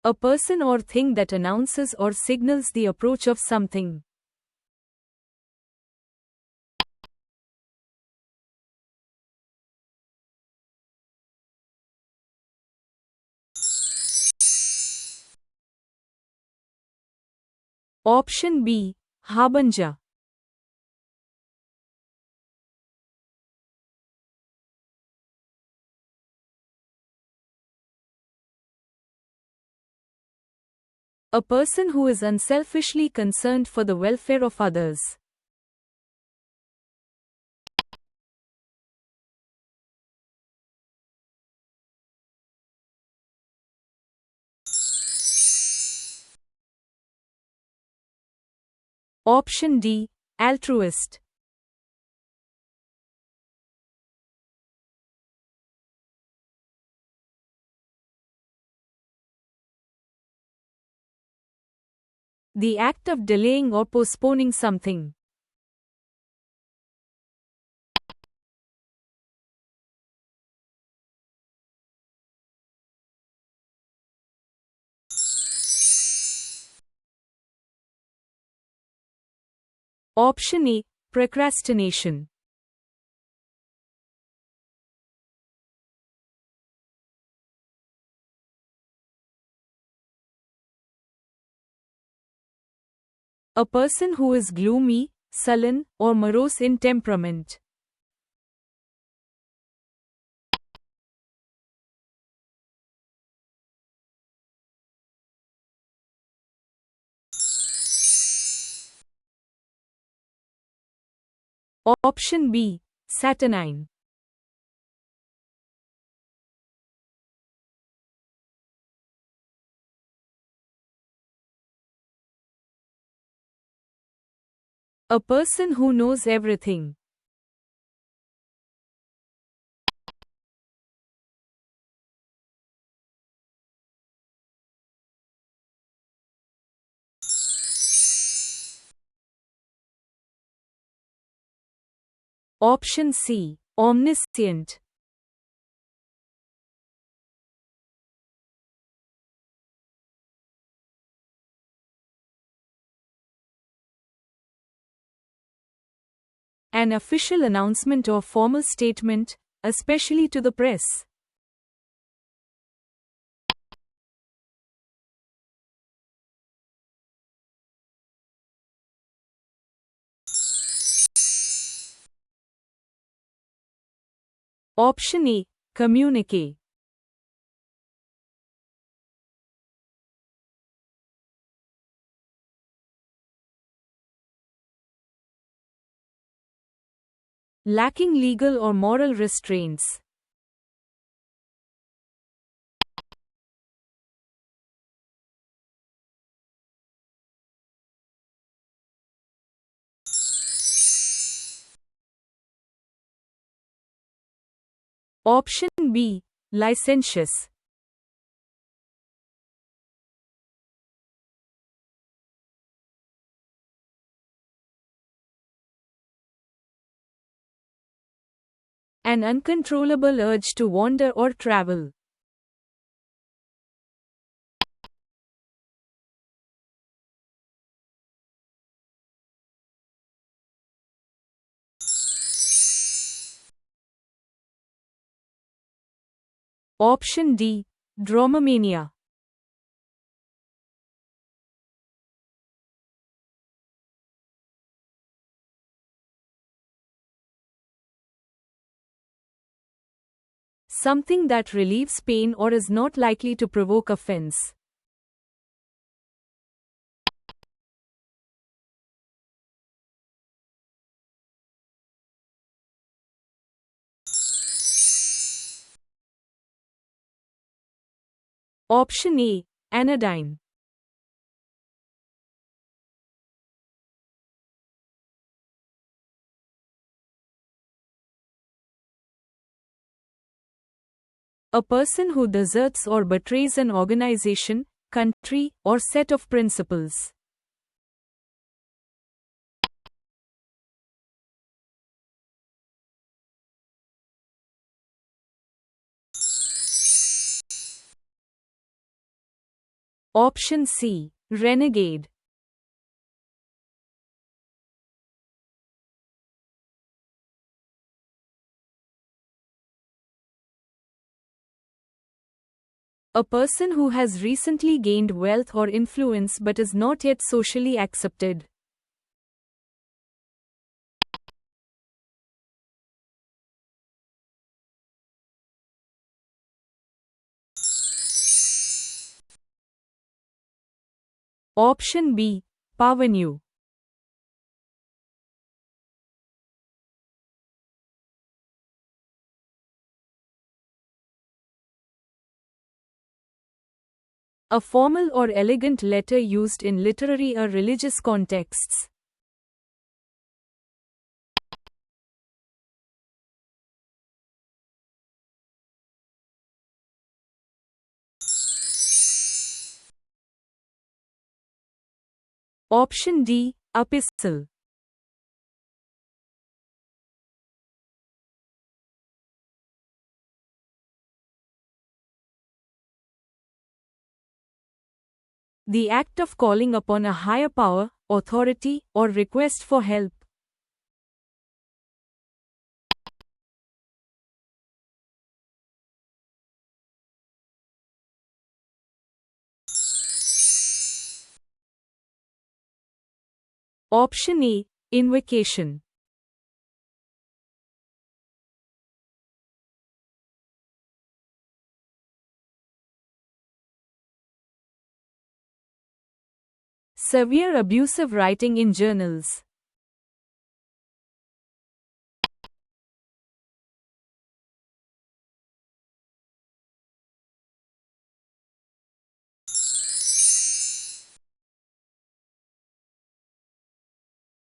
A person or thing that announces or signals the approach of something. Option B. Harbinger. A person who is unselfishly concerned for the welfare of others. Option D. Altruist. The act of delaying or postponing something. Option A. Procrastination. A person who is gloomy, sullen, or morose in temperament. Option B. Saturnine. A person who knows everything. Option C. Omniscient. An official announcement or formal statement, especially to the press. Option A. Communique. Lacking legal or moral restraints. Option B. Licentious. An uncontrollable urge to wander or travel. Option D. Dromomania. Something that relieves pain or is not likely to provoke offense. Option A. Anodyne. A person who deserts or betrays an organization, country, or set of principles. Option C. Renegade. A person who has recently gained wealth or influence but is not yet socially accepted. Option B. Parvenu. A formal or elegant letter used in literary or religious contexts. Option D. Epistle. The act of calling upon a higher power, authority, or request for help. Option A. Invocation. Severe abusive writing in journals.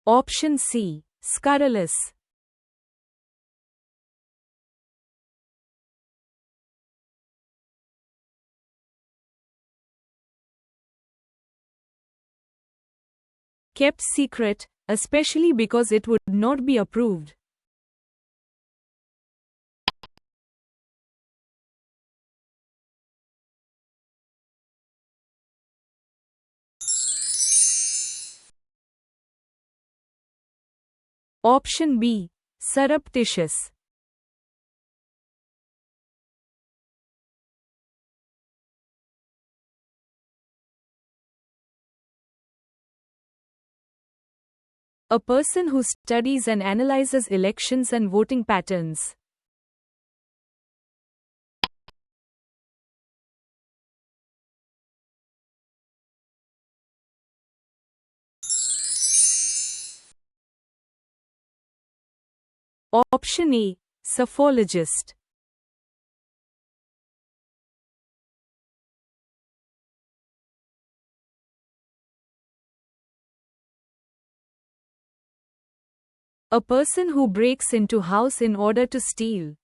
Option C. Scurrilous. Kept secret, especially because it would not be approved. Option B. Surreptitious. A person who studies and analyzes elections and voting patterns. Option A. Psephologist. A person who breaks into house in order to steal.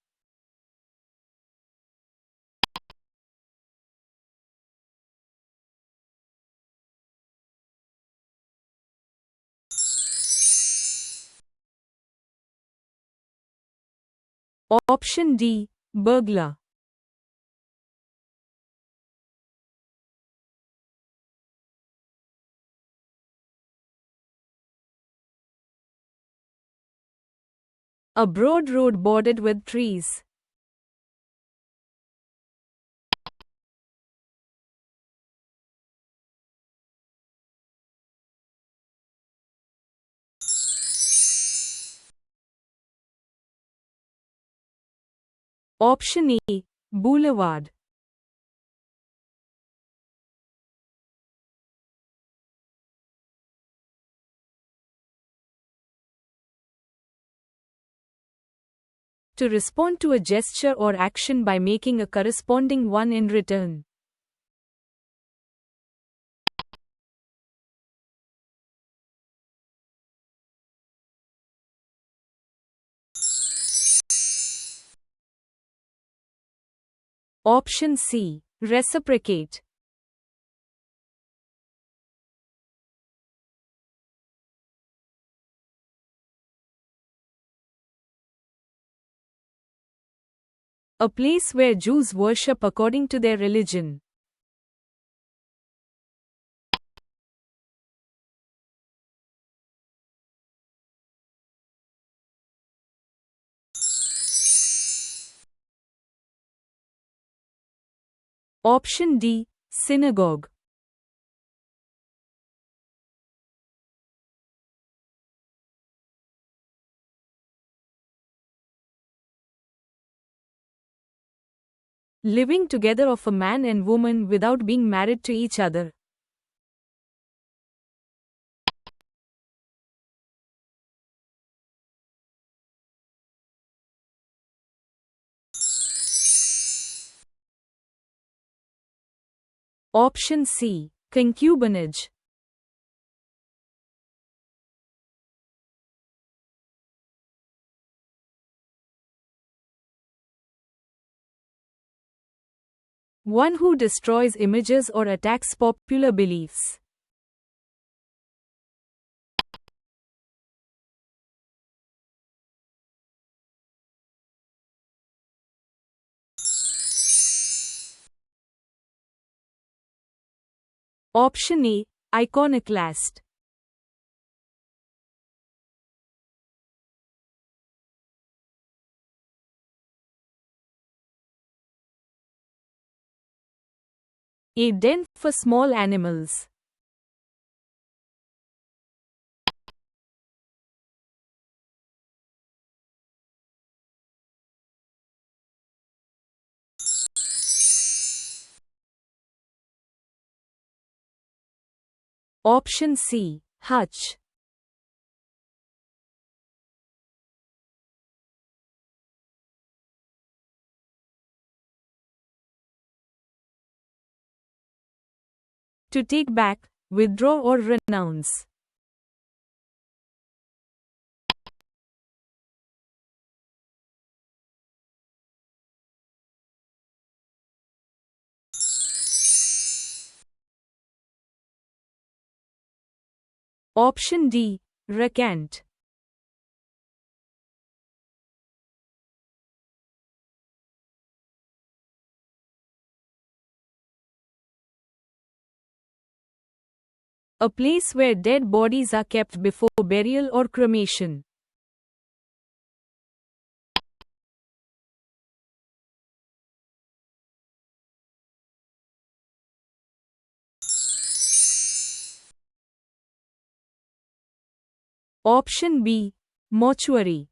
Option D. Burglar. A broad road bordered with trees. Option A. Boulevard. To respond to a gesture or action by making a corresponding one in return. Option C. Reciprocate. A place where Jews worship according to their religion. Option D. Synagogue. Living together of a man and woman without being married to each other. Option C. Concubinage. One who destroys images or attacks popular beliefs. Option A. Iconoclast. A den for small animals. Option C. Hutch. To take back, withdraw or renounce. Option D. Recant. A place where dead bodies are kept before burial or cremation. Option B. Mortuary.